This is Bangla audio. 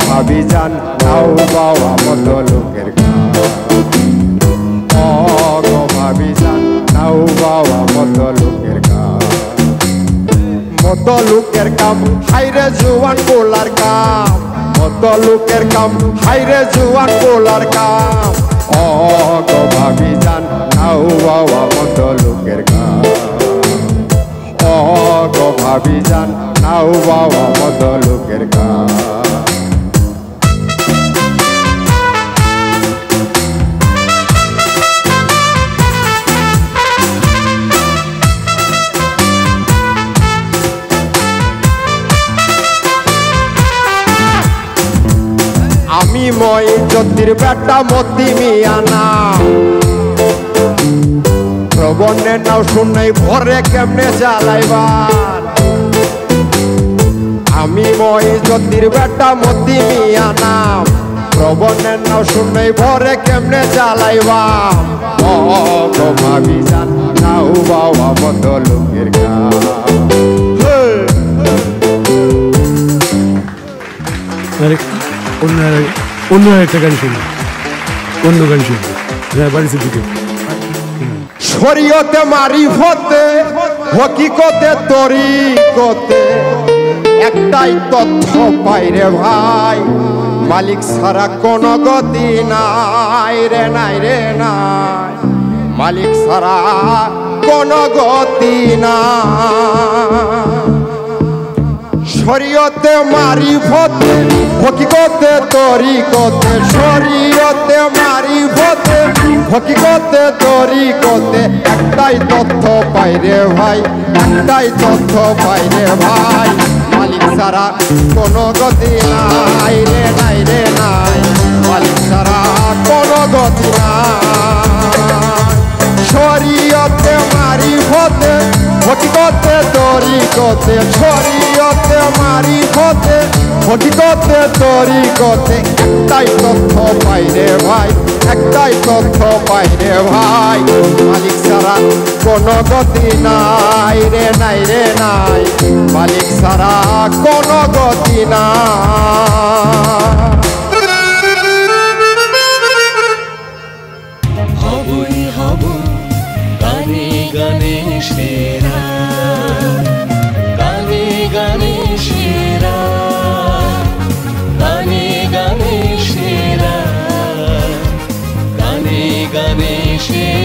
ভাবিজান নাও বাবা মত লোকের কাম গো ভাবিজান নাও বাবা মত লোকের কাম মত লোকের কাম হাইরে জুয়ান পোলার কাম মত লোকের কাম হাইরে জুয়ান পোলার কাম গো ভাবিজান নাও বাবা মত লোকের কাম গো ভাবিজান নাও বাবা মত লোকের কাম আমি মই জ্যোতির বেটা মতি মিয়া নাম প্রবন্ধের নাও শুনে ভরে কেমনে চালাইবার আমি মই জ্যোতির বেটা মতি মিয়া নাম প্রবন্ধের নাও শুনে ভরে কেমনে চালাইবার গো ভাবিজান নাও বাবা মত লোকের কাম অন্য একটা গান শুনি অন্য গান শুনি বাড়িতে দিকে শরীয়তে মারিফতে হকিকতে তরিকতে একটাই তথ্য পাই রে ভাই মালিক ছাড়া কোনো গতি নাই রে নাই রে নাই মালিক ছাড়া কোনো গতি নাই শরীয়তে মারিফতে হকিকতে তরিকতে শরীয়তে মারিফতে হকিকতে তরিকতে একটাই তথ্য পাই রে ভাই একটাই তথ্য পাই রে ভাই মালিক ছাড়া কোনো গতি নাই রে নাই রে নাই মালিক ছাড়া কোনো গতি নাই শরীয়তে মারিফতে হকিকতে তরিকতে শরীয়তে মারিফতে হকিকতে তরিকতে একটাই তথ্য পাই রে ভাই একটাই তথ্য পাই রে ভাই মালিক ছাড়া কোনো গতি নাই রে নাই রে নাই মালিক ছাড়া কোনো গতি নাই হবই হব গানে গানে সেরা গানে গানে সেরা গানে গানে সেরা গানে গানে সেরা